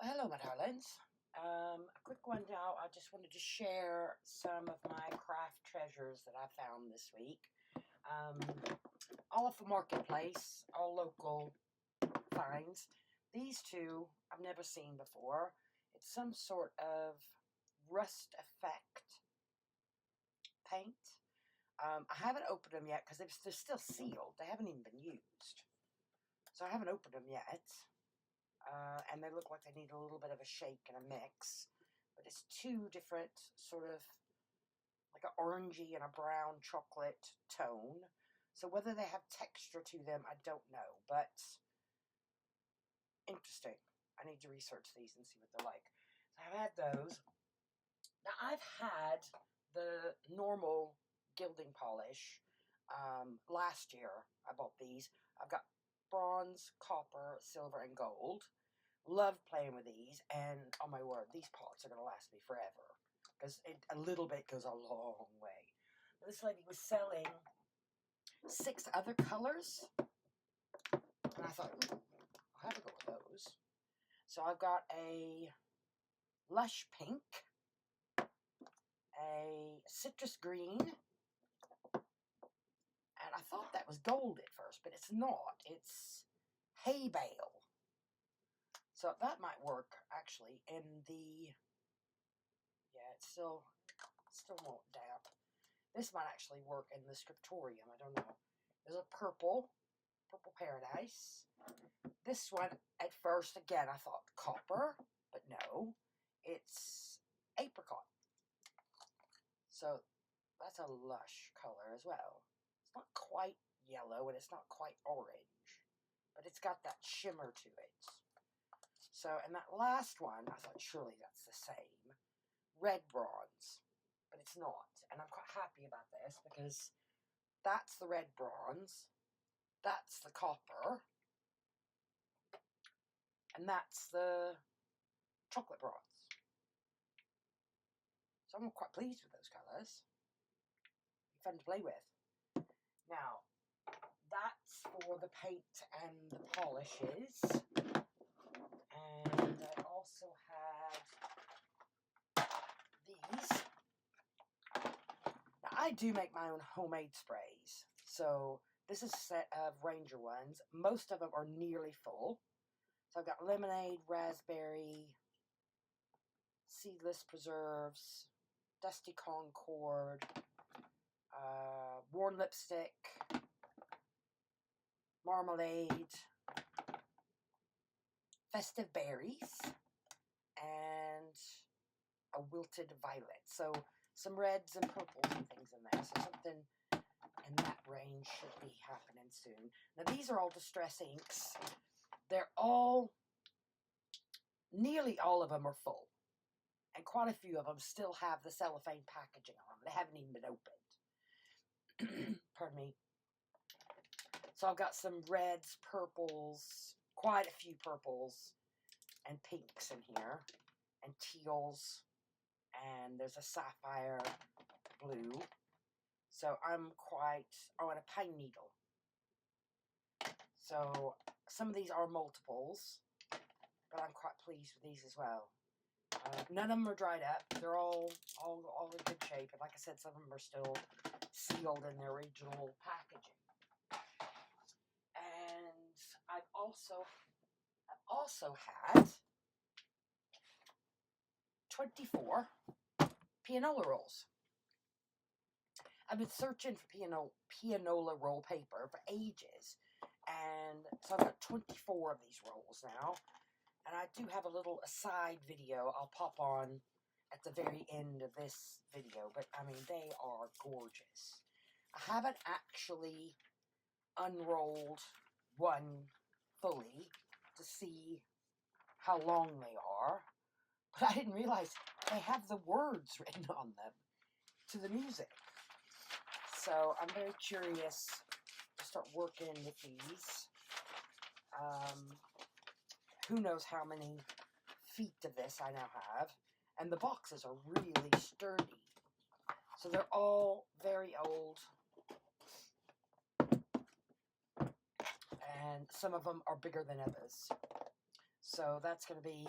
Hello, my darlings. A quick one now. I just wanted to share some of my craft treasures that I found this week. Um, all off the marketplace, all local finds. These two I've never seen before. It's some sort of rust effect paint. I haven't opened them yet because they're still sealed. They haven't even been used. So I haven't opened them yet. And they look like they need a little bit of a shake and a mix. But it's two different sort of like an orangey and a brown chocolate tone. So whether they have texture to them, I don't know. But interesting. I need to research these and see what they're like. So I've had those. Now I've had the normal gilding polish. Last year I bought these. I've got bronze, copper, silver, and gold. Love playing with these, and oh my word, these pots are going to last me forever because a little bit goes a long way. This lady was selling 6 other colors, and I thought, I'll have to go with those. So I've got a lush pink, a citrus green, and I thought that was gold at first, but it's not. It's hay bale. So that might work actually in the, yeah, it's still not damp. This might actually work in the scriptorium. I don't know. There's a purple paradise. This one, at first, again, I thought copper, but no, it's apricot. So that's a lush color as well. It's not quite yellow and it's not quite orange, but it's got that shimmer to it. So, and that last one, I thought surely that's the same. Red bronze, but it's not. And I'm quite happy about this because that's the red bronze, that's the copper, and that's the chocolate bronze. So I'm quite pleased with those colours. Fun to play with. Now, that's for the paint and the polishes. And I also have these. Now, I do make my own homemade sprays. So this is a set of Ranger ones. Most of them are nearly full. So I've got lemonade, raspberry, seedless preserves, dusty concord, worn lipstick, marmalade, festive berries, and a wilted violet. So some reds and purples and things in there. So something in that range should be happening soon. Now these are all Distress inks. They're all, nearly all of them are full. And quite a few of them still have the cellophane packaging on them. They haven't even been opened. Pardon me. So I've got some reds, purples, quite a few purples and pinks in here, and teals, and there's a sapphire blue. So I'm quite, oh, and a pine needle. So some of these are multiples, but I'm quite pleased with these as well. None of them are dried up. They're all in good shape. And like I said, some of them are still sealed in their original packaging. And I've also had 24 pianola rolls. I've been searching for pianola roll paper for ages. And so I've got 24 of these rolls now. And I do have a little aside video I'll pop on at the very end of this video. But, I mean, they are gorgeous. I haven't actually unrolled one fully to see how long they are. But I didn't realize they have the words written on them to the music. So I'm very curious to start working with these. Who knows how many feet of this I now have. And the boxes are really sturdy. So they're all very old. And some of them are bigger than others. So that's going to be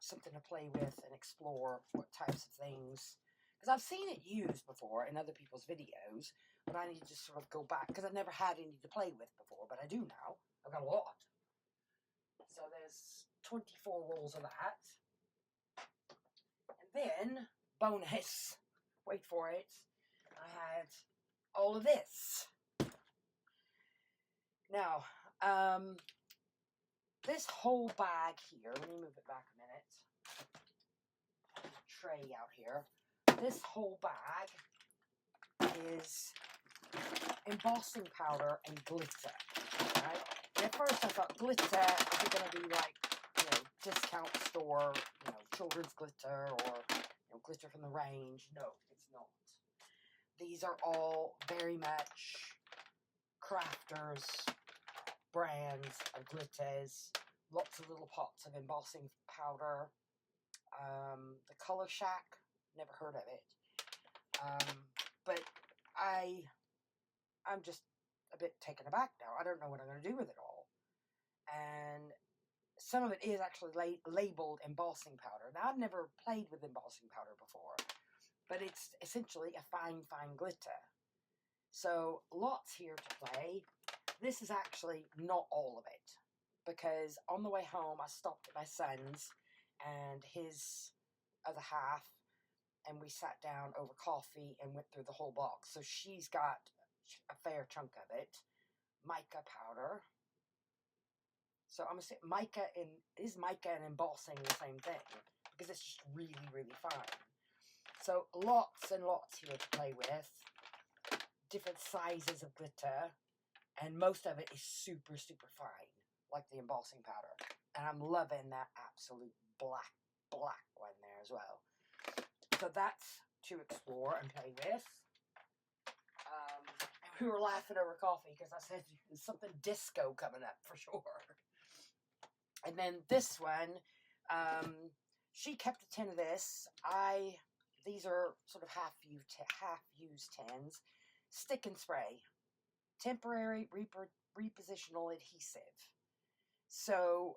something to play with and explore what types of things. Because I've seen it used before in other people's videos, but I need to sort of go back because I've never had any to play with before, but I do now. I've got a lot. So there's 24 rolls of that. And then, bonus, wait for it, I had all of this. Now, this whole bag here, let me move it back a minute. Tray out here. This whole bag is embossing powder and glitter. Right? And at first I thought glitter is going to be like, discount store, children's glitter or glitter from the range. No, it's not. These are all very much crafters brands of glitters. Lots of little pots of embossing powder. The Color Shack, never heard of it. But I'm just a bit taken aback now. I don't know what I'm going to do with it all. And some of it is actually labeled embossing powder. Now, I've never played with embossing powder before, but it's essentially a fine, fine glitter. So, lots here to play. This is actually not all of it, because on the way home, I stopped at my son's and his other half, and we sat down over coffee and went through the whole box. So she's got a fair chunk of it. Mica powder. So I'm going to say mica is mica and embossing the same thing? Because it's just really, really fine. So lots and lots here to play with. Different sizes of glitter. And most of it is super, super fine. Like the embossing powder. And I'm loving that absolute black one there as well. So that's to explore and play with. We were laughing over coffee because I said there's something disco coming up for sure. And then this one, she kept a tin of this. These are sort of half-used tins. Stick and spray. Temporary repositional adhesive. So,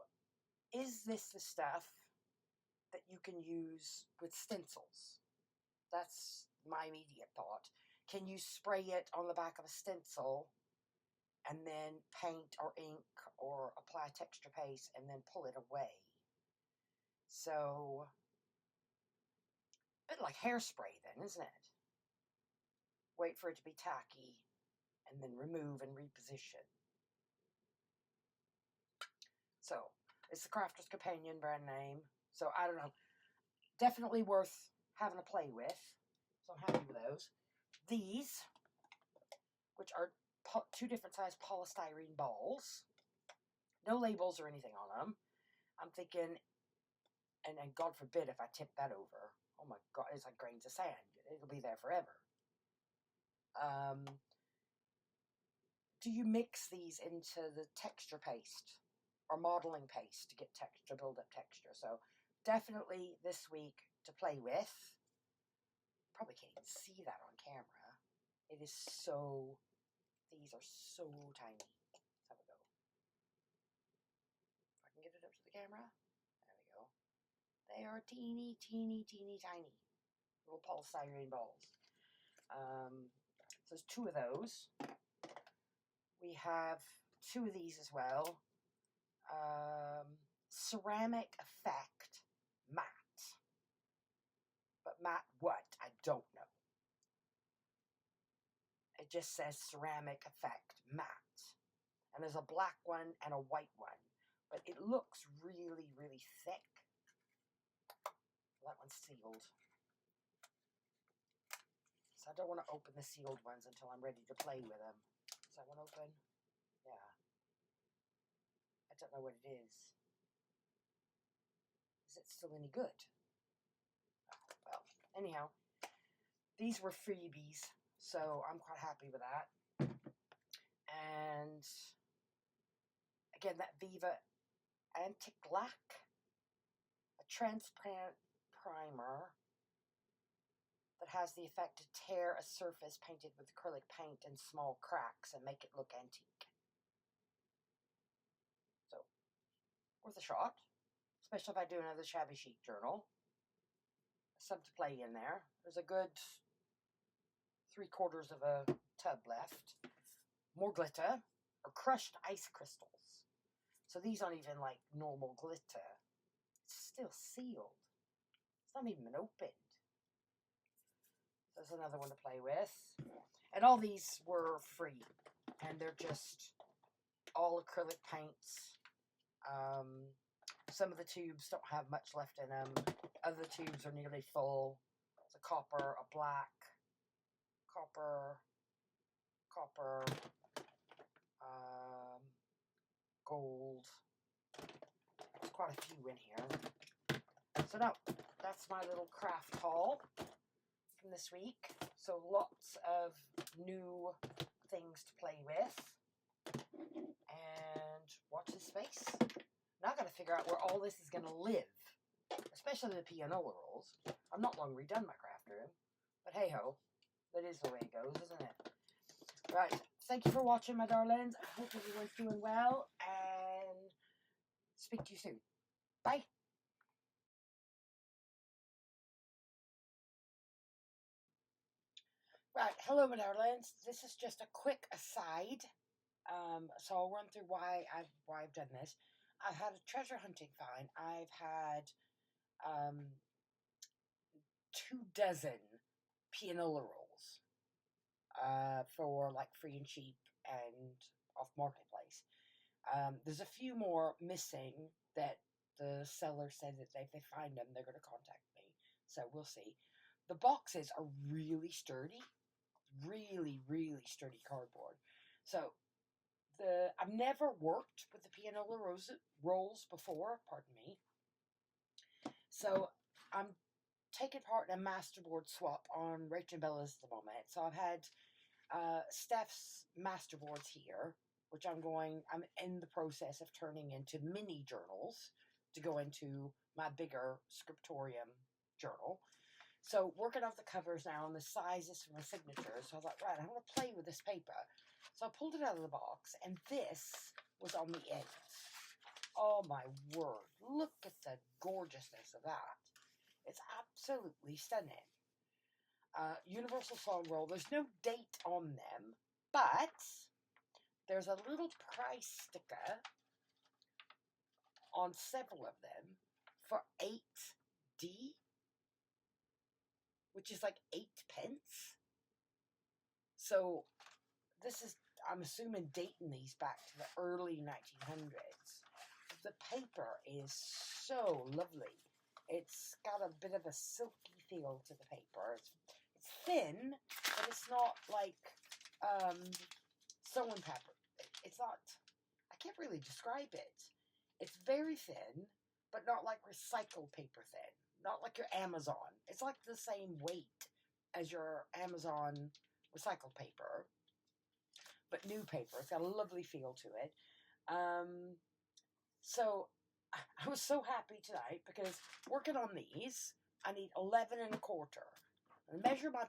is this the stuff that you can use with stencils? That's my immediate thought. Can you spray it on the back of a stencil and then paint or ink or apply texture paste and then pull it away? So, a bit like hairspray then, isn't it? Wait for it to be tacky and then remove and reposition. So, it's the Crafter's Companion brand name. So, I don't know. Definitely worth having a play with. So, I'm happy with those. These, which are two different size polystyrene balls. No labels or anything on them. I'm thinking, and God forbid if I tip that over. Oh my God, it's like grains of sand. It'll be there forever. Do you mix these into the texture paste or modeling paste to get texture, build up texture? So definitely this week to play with. Probably can't even see that on camera. It is so, these are so tiny. Let's have a go. If I can get it up to the camera. There we go. They are teeny, teeny, teeny, tiny. Little polystyrene balls. So there's two of those. We have two of these as well. Ceramic Effect Matte. But matte what? I don't know. It just says Ceramic Effect Matte. And there's a black one and a white one. But it looks really, really thick. That one's sealed. So I don't want to open the sealed ones until I'm ready to play with them. Is that one open? Yeah. I don't know what it is. Is it still any good? Oh, well, anyhow, these were freebies, so I'm quite happy with that. And again, that Viva Anti-Glac, a transparent primer that has the effect to tear a surface painted with acrylic paint in small cracks and make it look antique. So, worth a shot. especially if I do another shabby chic journal. Some to play in there. There's a good 3/4 of a tub left. More glitter, or crushed ice crystals. So these aren't even like normal glitter. It's still sealed. It's not even been opened. There's another one to play with. And all these were free. And they're just all acrylic paints. Some of the tubes don't have much left in them. Other tubes are nearly full. It's a copper, a black, copper, gold. There's quite a few in here. So no, that's my little craft haul from this week. So lots of new things to play with. And watch this space. Now I've got to figure out where all this is going to live. Especially the pianola rolls. I've not long redone my craft room. But hey ho, that is the way it goes, isn't it? Right, thank you for watching, my darlings. I hope everyone's doing well, and speak to you soon. Bye. Right, hello, my darlings. This is just a quick aside. So I'll run through why I've done this. I've had a treasure hunting find. I've had 24 pianola rolls for like free and cheap and off marketplace. There's a few more missing that the seller said that if they find them, they're going to contact me. So we'll see. The boxes are really sturdy, really sturdy cardboard. So I've never worked with the pianola rolls before. Pardon me. So I'm taking part in a masterboard swap on Rachel and Bella's at the moment. So I've had Steph's masterboards here, which I'm in the process of turning into mini journals to go into my bigger scriptorium journal. So working off the covers now and the sizes for my signatures. So I was like, right, I'm going to play with this paper. So I pulled it out of the box, and this was on the end. Oh my word, look at the gorgeousness of that. It's absolutely stunning. Universal Song Roll. There's no date on them, but there's a little price sticker on several of them for 8D, which is like 8p. So this is, I'm assuming, dating these back to the early 1900s. The paper is so lovely. It's got a bit of a silky feel to the paper. It's thin, but it's not like sewing paper. It's not, I can't really describe it. It's very thin, but not like recycled paper thin. Not like your Amazon. It's like the same weight as your Amazon recycled paper, but new paper. It's got a lovely feel to it. So I was so happy tonight because working on these, I need 11 1/4. I measure my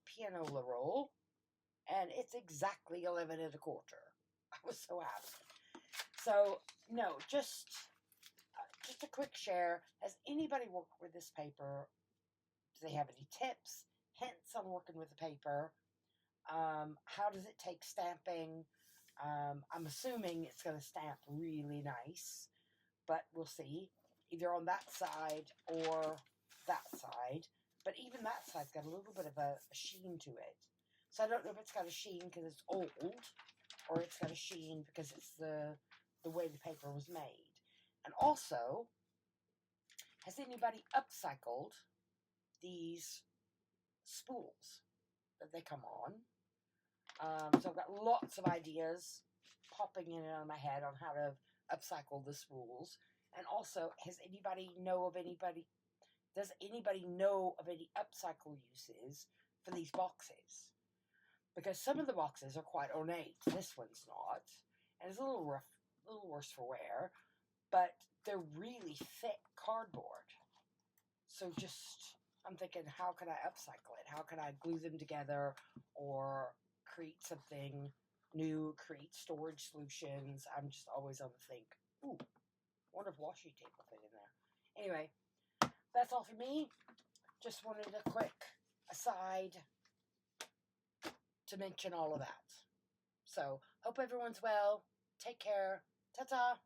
pianola roll, and it's exactly 11 1/4. I was so happy. So no, just a quick share. Has anybody worked with this paper? Do they have any tips, hints on working with the paper? How does it take stamping? I'm assuming it's going to stamp really nice, but we'll see. Either on that side or that side. But even that side's got a little bit of a sheen to it. So I don't know if it's got a sheen because it's old, or it's got a sheen because it's the way the paper was made. And also, has anybody upcycled these spools that they come on? So I've got lots of ideas popping in and out of my head on how to upcycle the spools. And also, does anybody know of any upcycle uses for these boxes? Because some of the boxes are quite ornate. This one's not. And it's a little rough, a little worse for wear. But they're really thick cardboard. So I'm thinking, how can I upcycle it? How can I glue them together or create something new, create storage solutions? I'm just always on the think, ooh, wonder if washi tape will fit in there. Anyway, that's all for me. Just wanted a quick aside to mention all of that. So, hope everyone's well. Take care. Ta-ta.